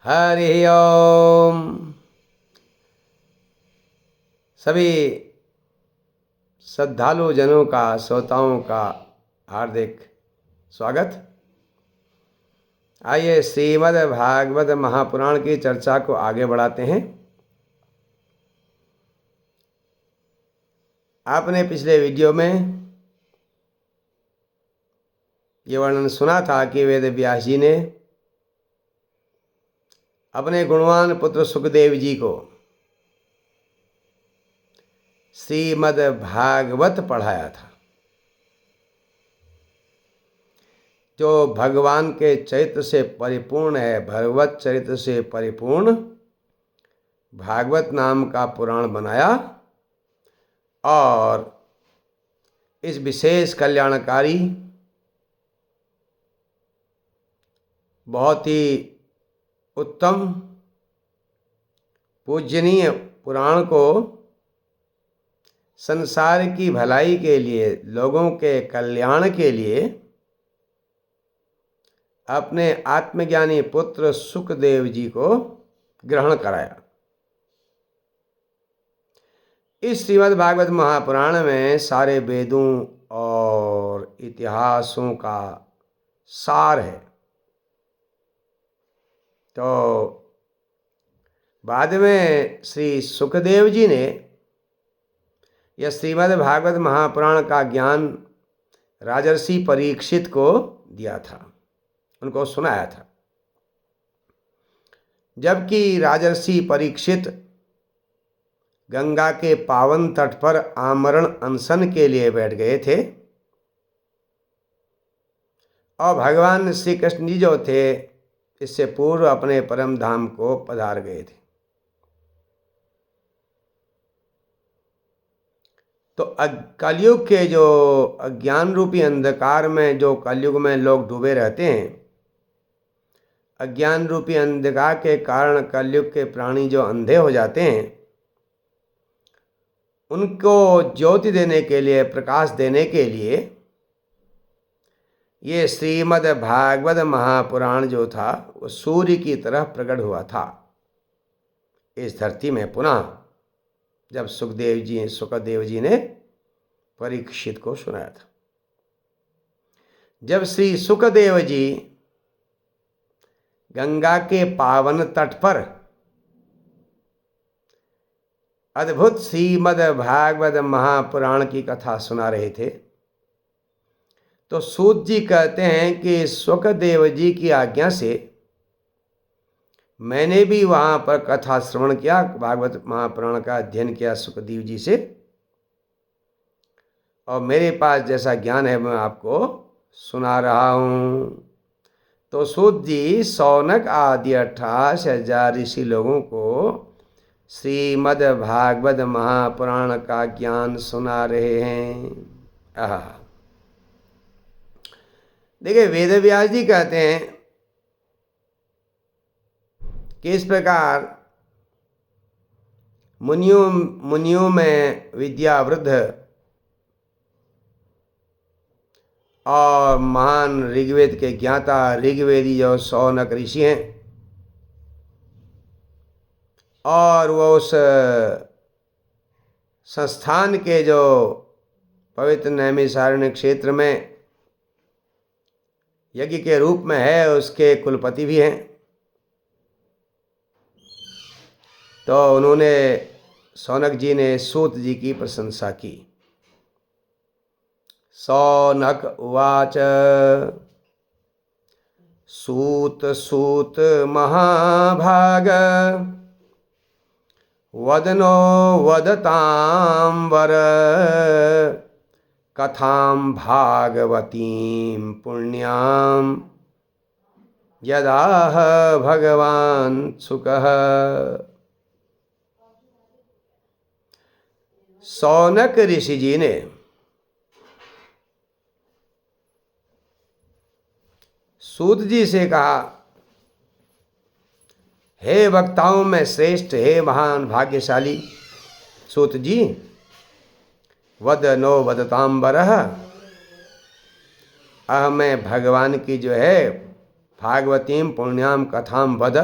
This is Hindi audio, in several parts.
हरि ओम। सभी श्रद्धालु जनों का, श्रोताओं का हार्दिक स्वागत। आइए श्रीमद् भागवत महापुराण की चर्चा को आगे बढ़ाते हैं। आपने पिछले वीडियो में ये वर्णन सुना था कि वेद व्यास जी ने अपने गुणवान पुत्र सुखदेव जी को श्रीमद् भागवत पढ़ाया था, जो भगवान के चरित्र से परिपूर्ण है। भगवत चरित्र से परिपूर्ण भागवत नाम का पुराण बनाया और इस विशेष कल्याणकारी, बहुत ही उत्तम पूजनीय पुराण को संसार की भलाई के लिए, लोगों के कल्याण के लिए अपने आत्मज्ञानी पुत्र सुखदेव जी को ग्रहण कराया। इस श्रीमद् भागवत महापुराण में सारे वेदों और इतिहासों का सार है। तो बाद में श्री सुखदेव जी ने यह श्रीमद् भागवत महापुराण का ज्ञान राजर्षि परीक्षित को दिया था, उनको सुनाया था। जबकि राजर्षि परीक्षित गंगा के पावन तट पर आमरण अनशन के लिए बैठ गए थे और भगवान श्री कृष्ण जी जो थे इससे पूर्व अपने परम धाम को पधार गए थे। तो कलयुग के जो अज्ञान रूपी अंधकार में, जो कलयुग में लोग डूबे रहते हैं, अज्ञान रूपी अंधकार के कारण कलयुग के प्राणी जो अंधे हो जाते हैं, उनको ज्योति देने के लिए, प्रकाश देने के लिए ये श्रीमद् भागवत महापुराण जो था वो सूर्य की तरह प्रकट हुआ था इस धरती में पुनः, जब सुखदेव जी ने परीक्षित को सुनाया था। जब श्री सुखदेव जी गंगा के पावन तट पर अद्भुत श्रीमद् भागवत महापुराण की कथा सुना रहे थे, तो सूत जी कहते हैं कि सुखदेव जी की आज्ञा से मैंने भी वहाँ पर कथा श्रवण किया, भागवत महापुराण का अध्ययन किया सुखदेव जी से, और मेरे पास जैसा ज्ञान है मैं आपको सुना रहा हूँ। तो सूत जी सौनक आदि 28,000 ऋषि लोगों को श्रीमद् भागवत महापुराण का ज्ञान सुना रहे हैं। देखिए, वेद व्यास जी कहते हैं कि इस प्रकार मुनियों में विद्या वृद्ध और महान ऋग्वेद के ज्ञाता ऋग्वेदी जो सौनक ऋषि हैं, और वो उस संस्थान के जो पवित्र नैमिषारण्य क्षेत्र में यज्ञ के रूप में है, उसके कुलपति भी हैं। तो उन्होंने, सौनक जी ने सूत जी की प्रशंसा की। सौनक उवाच सूत सूत महाभाग वदनो वदतां वर कथां भागवतीं पुण्यां यदाह भगवान सुकः। सौनक ऋषि जी ने सूत जी से कहा, हे वक्ताओं में श्रेष्ठ, हे महान भाग्यशाली सूत जी, वद नो वदतांबरः, मैं भगवान की जो है भागवतीम पुण्याम कथाम वद,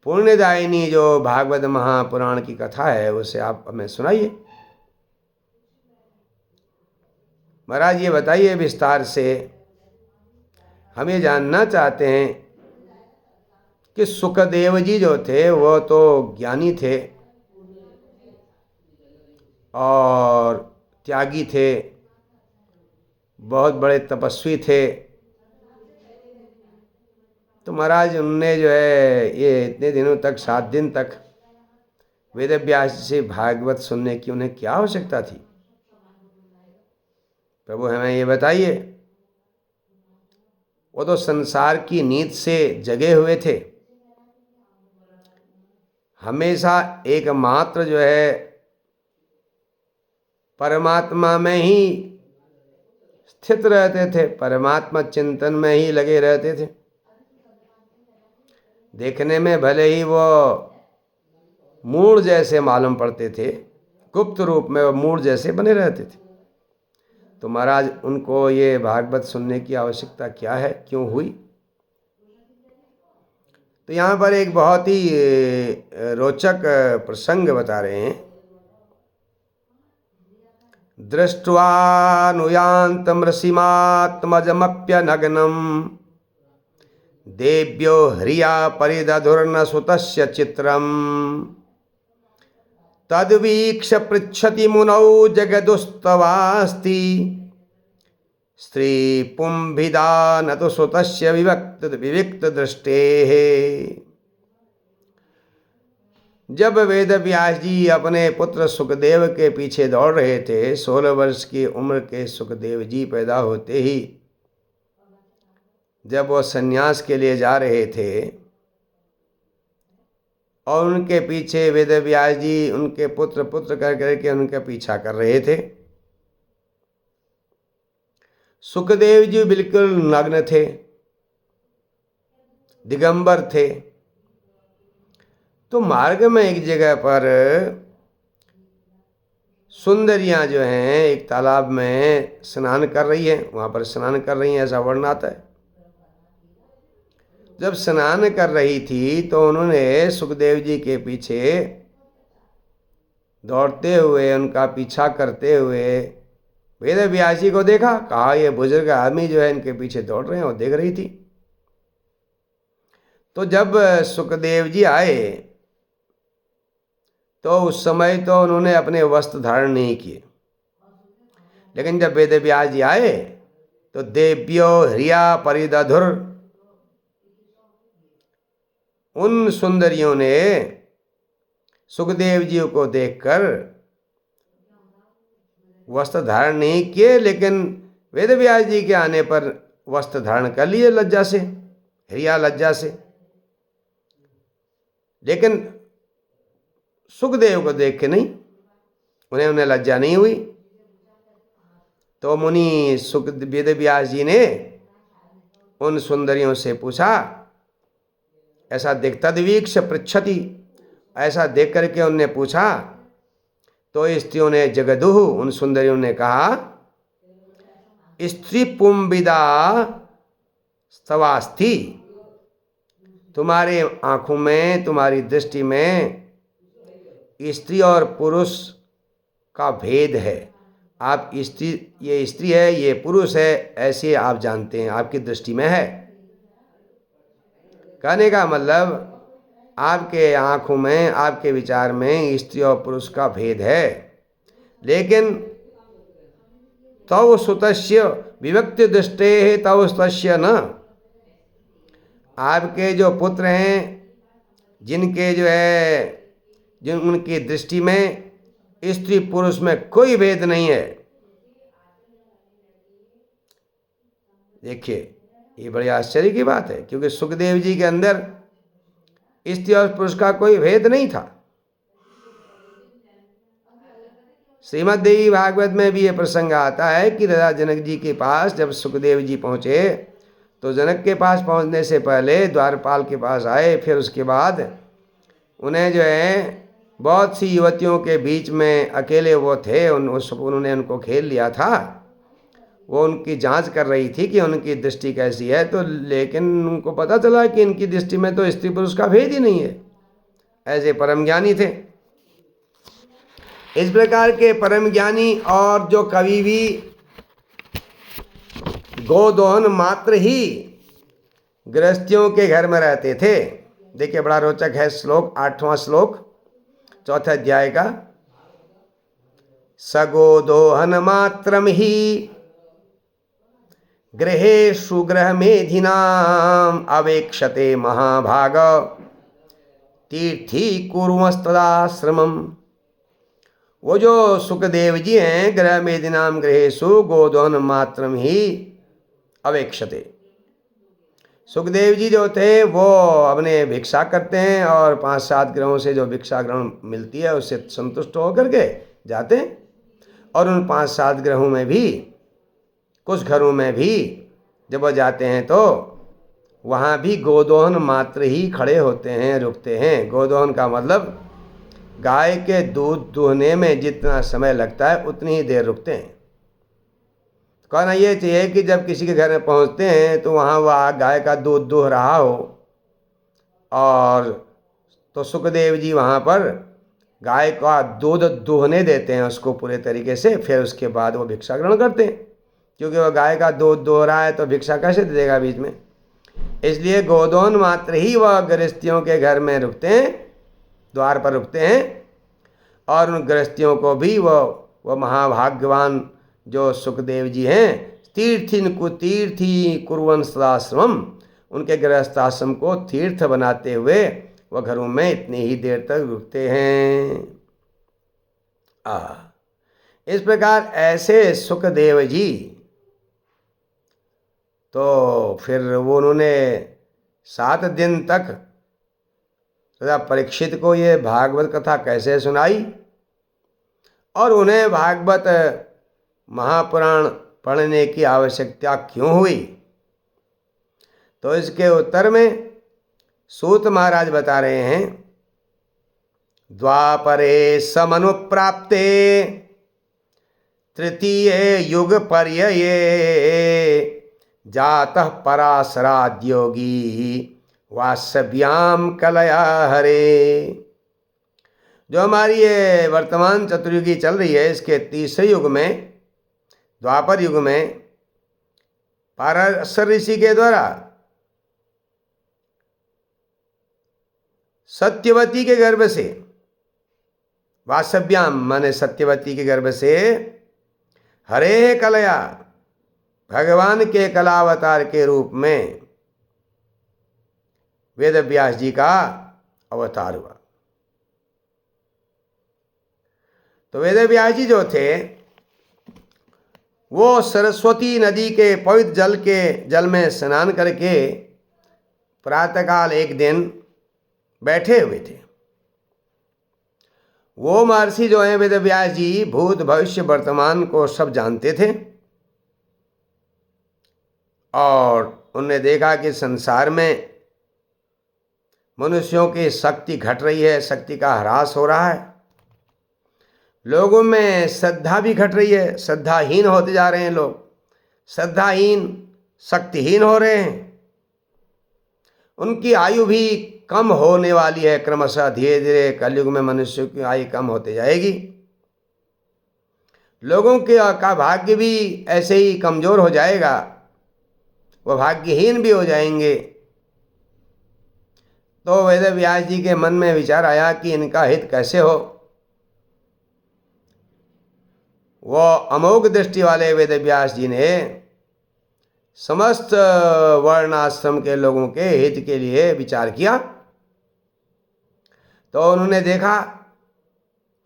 पुण्यदायिनी जो भागवत महापुराण की कथा है उसे आप हमें सुनाइए। महाराज ये बताइए विस्तार से, हम ये जानना चाहते हैं कि सुखदेव जी जो थे वो तो ज्ञानी थे और त्यागी थे, बहुत बड़े तपस्वी थे, तो महाराज उनने जो है ये इतने दिनों तक 7 दिन तक वेद व्यास से भागवत सुनने की उन्हें क्या आवश्यकता थी? प्रभु हमें ये बताइए। वो तो संसार की नींद से जगे हुए थे, हमेशा एकमात्र जो है परमात्मा में ही स्थित रहते थे, परमात्मा चिंतन में ही लगे रहते थे। देखने में भले ही वो मूढ़ जैसे मालूम पड़ते थे, गुप्त रूप में वो मूढ़ जैसे बने रहते थे। तो महाराज उनको ये भागवत सुनने की आवश्यकता क्या है, क्यों हुई? तो यहाँ पर एक बहुत ही रोचक प्रसंग बता रहे हैं। दृष्ट्वानुयान्तं ऋषिमात्मजमप्यनग्नं देव्यो ह्रिया परिदधुर्न सुतस्य चित्रम् तद्वीक्ष्य पृच्छति मुनौ जगदुस्तवास्ति स्त्री पुंभिदा न तो सुतस्य विविक्त दृष्टेः। जब वेद व्यास जी अपने पुत्र सुखदेव के पीछे दौड़ रहे थे, 16 वर्ष की उम्र के सुखदेव जी पैदा होते ही जब वो सन्यास के लिए जा रहे थे और उनके पीछे वेद व्यास जी उनके पुत्र पुत्र कर करके उनका पीछा कर रहे थे। सुखदेव जी बिल्कुल नग्न थे, दिगंबर थे। तो मार्ग में एक जगह पर सुंदरियां जो हैं एक तालाब में स्नान कर रही हैं, वहाँ पर स्नान कर रही हैं ऐसा वर्णन आता है। जब स्नान कर रही थी तो उन्होंने सुखदेव जी के पीछे दौड़ते हुए, उनका पीछा करते हुए वेद व्यास जी को देखा। कहा ये बुजुर्ग आदमी जो है इनके पीछे दौड़ रहे हैं, वो देख रही थी। तो जब सुखदेव जी आए तो उस समय तो उन्होंने अपने वस्त्र धारण नहीं किए, लेकिन जब वेद व्यास जी आए तो देव्यो ह्रिया परिदधुर, उन सुंदरियों ने सुखदेव जी को देखकर वस्त्र धारण नहीं किए, लेकिन वेद व्यास जी के आने पर वस्त्र धारण कर लिए लज्जा से, ह्रिया लज्जा से। लेकिन सुखदेव को देख के नहीं, उन्हें लज्जा नहीं हुई। तो मुनि वेद व्यास जी ने उन सुंदरियों से पूछा, ऐसा देख तद्वीक्ष्य पृच्छति, ऐसा देख करके उनने पूछा। तो स्त्रियों ने जगदुह, उन सुंदरियों ने कहा, स्त्री पुंबिदा स्तवास्थि, तुम्हारे आंखों में, तुम्हारी दृष्टि में स्त्री और पुरुष का भेद है। आप स्त्री, ये स्त्री है, ये पुरुष है, ऐसे आप जानते हैं, आपकी दृष्टि में है। कहने का मतलब आपके आंखों में, आपके विचार में स्त्री और पुरुष का भेद है। लेकिन तव सुतस्य विभक्ति दृष्टे तव सुतस्य न, आपके जो पुत्र हैं जिनके जो है, जिन उनकी दृष्टि में स्त्री पुरुष में कोई भेद नहीं है। देखिए ये बड़ी आश्चर्य की बात है, क्योंकि सुखदेव जी के अंदर स्त्री और पुरुष का कोई भेद नहीं था। श्रीमद् देवी भागवत में भी ये प्रसंग आता है कि राजा जनक जी के पास जब सुखदेव जी पहुँचे तो जनक के पास पहुँचने से पहले द्वारपाल के पास आए, फिर उसके बाद उन्हें जो है बहुत सी युवतियों के बीच में अकेले वो थे, उन्होंने उनको खेल लिया था। वो उनकी जांच कर रही थी कि उनकी दृष्टि कैसी है, तो लेकिन उनको पता चला कि इनकी दृष्टि में तो स्त्री पुरुष का भेद ही नहीं है। ऐसे परम ज्ञानी थे। इस प्रकार के परम ज्ञानी और जो कभी भी गोदोहन मात्र ही गृहस्थियों के घर में रहते थे। देखिए बड़ा रोचक है श्लोक, 8वां श्लोक 4थे अध्याय का। सगोदोहन मात्रम ही गृहेषु गृह मेधिनाम अवेक्षते महाभाग तीर्थी कुर्वस्तदाश्रमम। वो जो सुखदेव जी हैं, गृह मेदिनाम गृहेषु गोदोहन मात्रम ही अवेक्षते। सुखदेव जी जो थे वो अपने भिक्षा करते हैं और 5-7 ग्रहों से जो भिक्षा ग्रहण मिलती है उससे संतुष्ट होकर के जाते हैं। और उन 5-7 ग्रहों में भी, कुछ घरों में भी जब वो जाते हैं तो वहाँ भी गोदोहन मात्र ही खड़े होते हैं, रुकते हैं। गोदोहन का मतलब गाय के दूध दूहने में जितना समय लगता है उतनी ही देर रुकते हैं। कहना ये चाहिए कि जब किसी के घर में पहुंचते हैं तो वहाँ वह गाय का दूध दूह रहा हो, और तो सुखदेव जी वहाँ पर गाय का दूध दूहने देते हैं उसको पूरे तरीके से, फिर उसके बाद वो भिक्षा ग्रहण करते हैं। क्योंकि वह गाय का दूध दूह रहा है तो भिक्षा कैसे दे देगा बीच में। इसलिए गोदोहन मात्र ही वह गृहस्थियों के घर में रुकते हैं, द्वार पर रुकते हैं। और उन गृहस्थियों को भी वह महाभाग्यवान जो सुखदेव जी हैं, तीर्थी कुर्वन् सदाश्रमम, उनके गृहस्थाश्रम को तीर्थ बनाते हुए वह घरों में इतनी ही देर तक रुकते हैं। इस प्रकार ऐसे सुखदेव जी तो फिर वो उन्होंने 7 दिन तक राजा परीक्षित को ये भागवत कथा कैसे सुनाई और उन्हें भागवत महापुराण पढ़ने की आवश्यकता क्यों हुई, तो इसके उत्तर में सूत महाराज बता रहे हैं। द्वापरे समनुप्राप्ते तृतीय युग पर्यये जातः पराशराद्योगी वासव्याम कलया हरे। जो हमारी ये वर्तमान चतुर्युगी चल रही है, इसके तीसरे युग में, द्वापर युग में, पराशर ऋषि के द्वारा सत्यवती के गर्भ से, वासव्याम माने सत्यवती के गर्भ से, हरे कलया भगवान के कलावतार के रूप में वेद व्यास जी का अवतार हुआ। तो वेद व्यास जी जो थे वो सरस्वती नदी के पवित्र जल में स्नान करके प्रातःकाल एक दिन बैठे हुए थे। वो महर्षि जो हैं वेद व्यास जी, भूत भविष्य वर्तमान को सब जानते थे और उन्होंने देखा कि संसार में मनुष्यों की शक्ति घट रही है, शक्ति का ह्रास हो रहा है, लोगों में श्रद्धा भी घट रही है, श्रद्धाहीन होते जा रहे हैं लोग, श्रद्धाहीन शक्तिहीन हो रहे हैं, उनकी आयु भी कम होने वाली है क्रमशः, धीरे धीरे कलयुग में मनुष्य की आयु कम होते जाएगी, लोगों के का भाग्य भी ऐसे ही कमजोर हो जाएगा, वह भाग्यहीन भी हो जाएंगे। तो वेद व्यास जी के मन में विचार आया कि इनका हित कैसे हो। वो अमोघ दृष्टि वाले वेद व्यास जी ने समस्त वर्णाश्रम के लोगों के हित के लिए विचार किया। तो उन्होंने देखा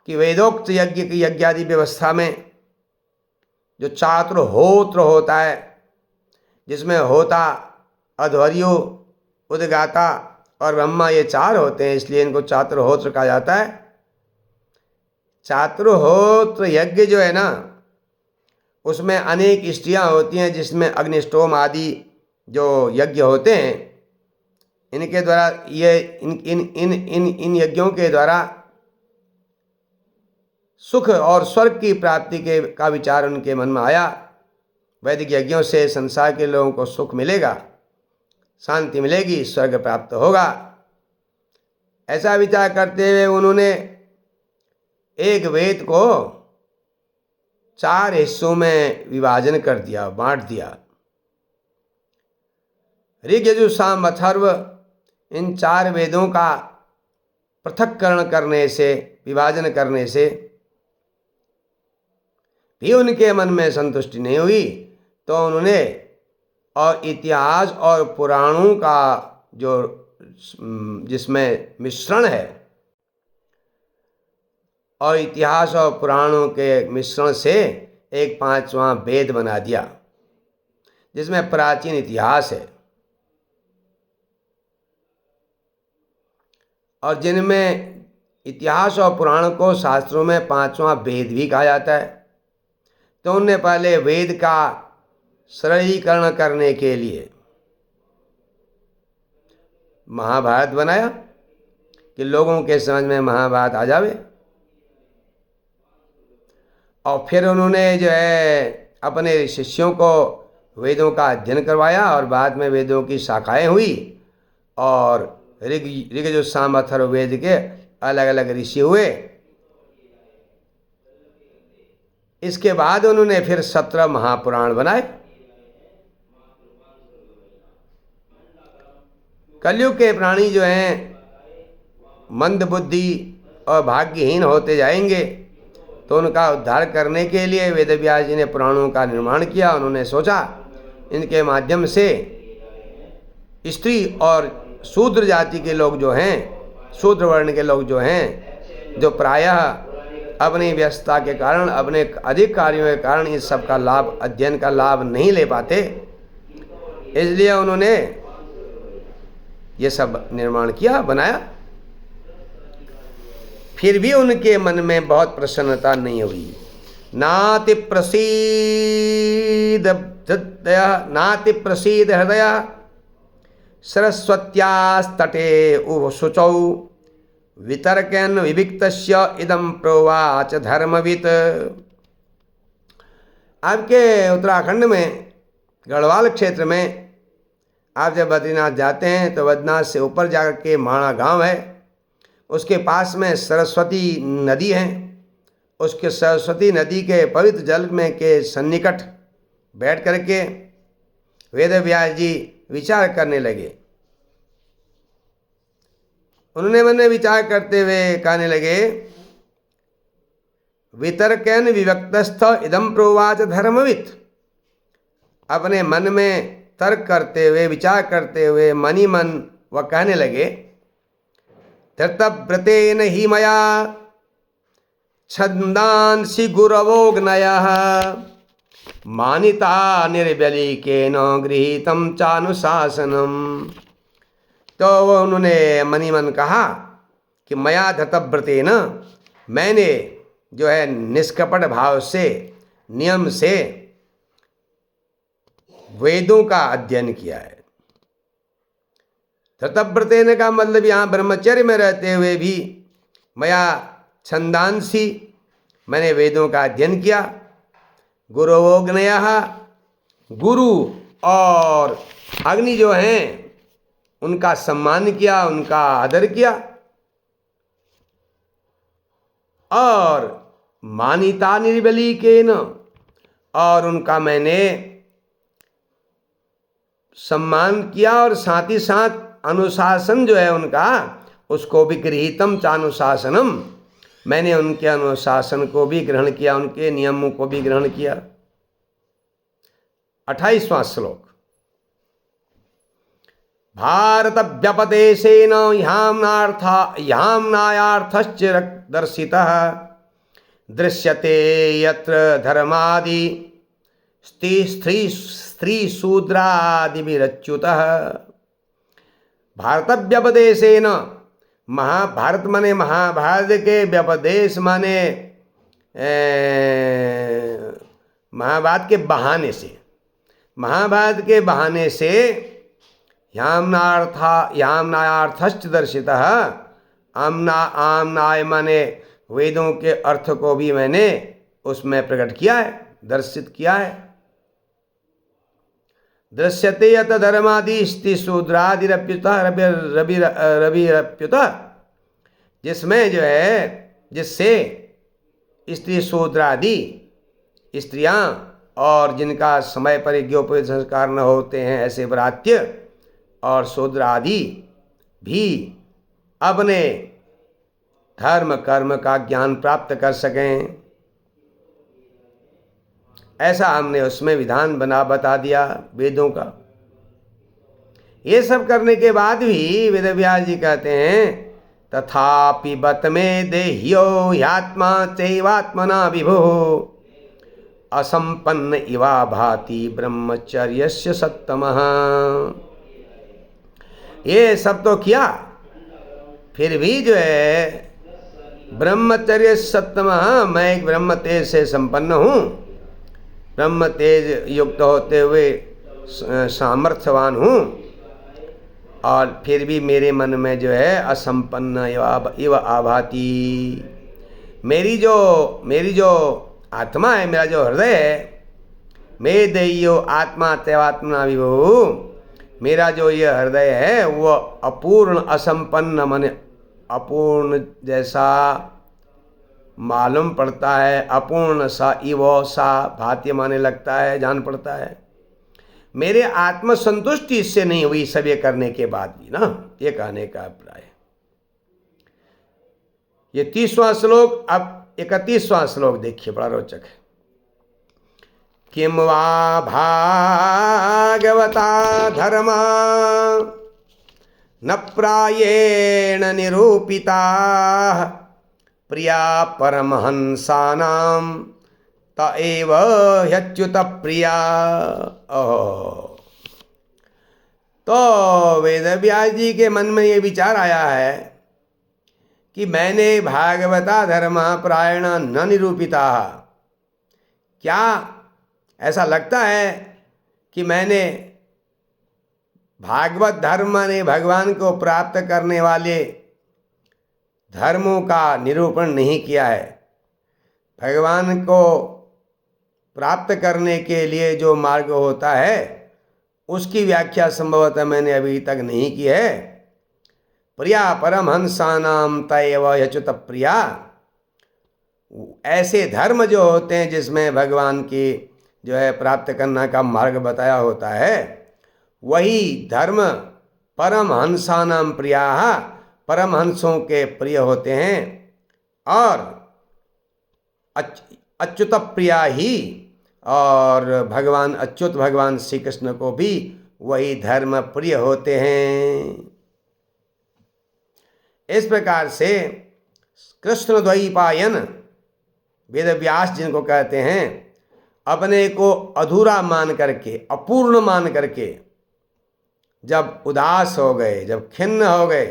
कि वेदोक्त यज्ञादि व्यवस्था में जो चातुर्होत्र होता है, जिसमें होता, अध्वर्यु, उद्गाता और ब्रह्मा, ये 4 होते हैं, इसलिए इनको चातुर्होत्र कहा जाता है। चातुर्होत्र यज्ञ जो है ना, उसमें अनेक इष्टियाँ होती हैं, जिसमें अग्निष्टोम आदि जो यज्ञ होते हैं, इनके द्वारा ये इन यज्ञों के द्वारा सुख और स्वर्ग की प्राप्ति का विचार उनके मन में आया। वैदिक यज्ञों से संसार के लोगों को सुख मिलेगा, शांति मिलेगी, स्वर्ग प्राप्त होगा। ऐसा विचार करते हुए उन्होंने एक वेद को 4 हिस्सों में विभाजन कर दिया, बांट दिया। ऋग यजुः साम अथर्व, इन 4 वेदों का पृथक्करण करने से, विभाजन करने से भी उनके मन में संतुष्टि नहीं हुई, तो उन्होंने और इतिहास और पुराणों का जो जिसमें मिश्रण है, और इतिहास और पुराणों के मिश्रण से एक 5वां वेद बना दिया, जिसमें प्राचीन इतिहास है और जिनमें इतिहास और पुराण को शास्त्रों में 5वां वेद भी कहा जाता है। तो उनने पहले वेद का सरलीकरण करने के लिए महाभारत बनाया कि लोगों के समझ में महाभारत आ जावे, और फिर उन्होंने जो है अपने शिष्यों को वेदों का अध्ययन करवाया, और बाद में वेदों की शाखाएं हुई और ऋग जो साम अथर्व वेद के अलग अलग ऋषि हुए। इसके बाद उन्होंने फिर 17 महापुराण बनाए। कलयुग के प्राणी जो हैं मंद बुद्धि और भाग्यहीन होते जाएंगे, तो उनका उद्धार करने के लिए वेदव्यास जी ने पुराणों का निर्माण किया। उन्होंने सोचा इनके माध्यम से स्त्री और शूद्र जाति के लोग जो हैं, शूद्र वर्ण के लोग जो हैं, जो प्रायः अपनी व्यस्तता के कारण, अपने अधिक कार्यों के कारण इस सब का लाभ, अध्ययन का लाभ नहीं ले पाते, इसलिए उन्होंने ये सब निर्माण किया, बनाया। फिर भी उनके मन में बहुत प्रसन्नता नहीं हुई। नाति प्रसीद हृदय सरस्वत्यास्तटे शुचौ वितर्कन विविक्तस्य इदं प्रोवाच धर्मवित्। आपके उत्तराखंड में गढ़वाल क्षेत्र में आप जब बद्रीनाथ जाते हैं तो बद्रीनाथ से ऊपर जाकर के माणा गांव है, उसके पास में सरस्वती नदी है। उसके सरस्वती नदी के पवित्र जल में के सन्निकट बैठ करके वेदव्यास जी विचार करने लगे। उन्होंने मन में विचार करते हुए कहने लगे, वितर्कन विवक्तस्थ इदं प्रोवाच धर्मवित्। अपने मन में तर्क करते हुए, विचार करते हुए मन ही मन वह कहने लगे, धृतव्रतेन हि मया छन्दांसि गुरवोऽग्नयः मानिता निर्बलीकेन गृहीतं चानुशासनम। तो उन्होंने मन ही मन कहा कि मया धृतव्रतेन, मैंने जो है निष्कपट भाव से, नियम से वेदों का अध्ययन किया है। धृतव्रतेन का मतलब यहाँ ब्रह्मचर्य में रहते हुए भी, मया छंदांसी, मैंने वेदों का अध्ययन किया। गुरुवोग्नयः, गुरु और अग्नि जो हैं उनका सम्मान किया, उनका आदर किया। और मानिता निर्बलीकेन, और उनका मैंने सम्मान किया, और साथ ही साथ अनुशासन जो है उनका, उसको भी गृहीतम चानुशासनम, मैंने उनके अनुशासन को भी ग्रहण किया, उनके नियमों को भी ग्रहण किया। 28वां श्लोक। भारत व्यपदेशेन याम्नायार्थश्च दर्शितः दृश्यते यत्र धर्मादि स्त्री शूद्रादिभिरच्युतः। भारत व्यपदेशेन, महाभारत माने महाभारत के व्यपदेश माने महाभारत के बहाने से, महाभारत के बहाने से याम्नायार्थश्च दर्शितः, आम्नाय माने वेदों के अर्थ को भी मैंने उसमें प्रकट किया है, दर्शित किया है। दृश्यते यत धर्मादि स्ति शूद्रादिरप्युतः रविरप्युतः, जिसमें जो है, जिससे स्त्री शूद्रादि स्त्रियां और जिनका समय पर यज्ञोपवीत संस्कार न होते हैं, ऐसे व्रात्य और शूद्र आदि भी अपने धर्म कर्म का ज्ञान प्राप्त कर सकें, ऐसा हमने उसमें विधान बता दिया वेदों का। ये सब करने के बाद भी वेदव्यास जी कहते हैं, तथापि बत में देह्यो ह्यात्मा चैवात्मना विभो असंपन्न इवा भाति ब्रह्मचर्यस्य सत्तमः। ये सब तो किया, फिर भी जो है ब्रह्मचर्य सत्तमः, मैं एक ब्रह्म तेज से संपन्न हूँ, ब्रह्म तेज युक्त होते हुए सामर्थ्यवान हूँ, और फिर भी मेरे मन में जो है असंपन्न इव आभाति, मेरी जो आत्मा है, मेरा जो हृदय है, मे दैयो आत्मा तैवात्मना विभो, मेरा जो ये हृदय है वो अपूर्ण असंपन्न माने अपूर्ण जैसा मालूम पड़ता है, अपूर्ण सा इवो सा भात्य माने लगता है, जान पड़ता है। मेरे आत्मसंतुष्टि इससे नहीं हुई सब ये करने के बाद भी ना, ये कहने का अभिप्राय। ये 30वां श्लोक, अब 31वां श्लोक देखिए, बड़ा रोचक है। किम वा भागवता धर्मा न प्रायेण निरूपिता प्रिया परमहंसानां त एव ह्यच्युत प्रिया। तो वेदव्यास जी के मन में ये विचार आया है कि मैंने भागवता धर्म प्रायण न निरूपिता, क्या ऐसा लगता है कि मैंने भागवत धर्म ने भगवान को प्राप्त करने वाले धर्मों का निरूपण नहीं किया है। भगवान को प्राप्त करने के लिए जो मार्ग होता है उसकी व्याख्या संभवतः मैंने अभी तक नहीं की है। प्रिया परमहंसानां तैव ह्यच्युत प्रिया, ऐसे धर्म जो होते हैं जिसमें भगवान की जो है प्राप्त करना का मार्ग बताया होता है, वही धर्म परमहंसानां प्रियाः, परमहंसों के प्रिय होते हैं, और अच्युत प्रिया ही, और भगवान अच्युत भगवान श्री कृष्ण को भी वही धर्म प्रिय होते हैं। इस प्रकार से कृष्ण द्वैपायन वेदव्यास जिनको कहते हैं, अपने को अधूरा मान करके, अपूर्ण मान करके जब उदास हो गए, जब खिन्न हो गए,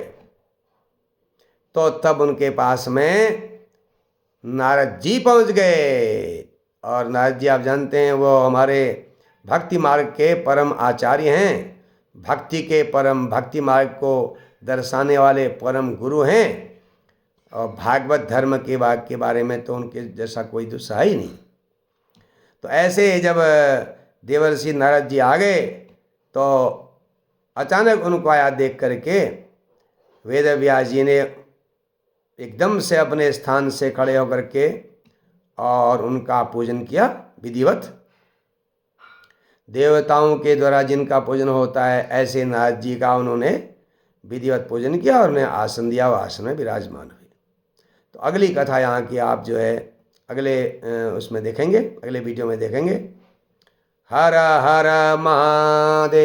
तो तब उनके पास में नारद जी पहुंच गए। और नारद जी आप जानते हैं वो हमारे भक्ति मार्ग के परम आचार्य हैं, भक्ति के परम, भक्ति मार्ग को दर्शाने वाले परम गुरु हैं, और भागवत धर्म के बारे में तो उनके जैसा कोई दूसरा ही नहीं। तो ऐसे जब देवर्षि नारद जी आ गए तो अचानक उनको आया देख करके वेदव्यास जी ने एकदम से अपने स्थान से खड़े होकर के और उनका पूजन किया विधिवत। देवताओं के द्वारा जिनका पूजन होता है, ऐसे नारद जी का उन्होंने विधिवत पूजन किया और उन्हें आसन दिया, वो आसन में विराजमान हुए। तो अगली कथा यहाँ की आप जो है अगले उसमें देखेंगे, अगले वीडियो में देखेंगे। हर हर महादेव।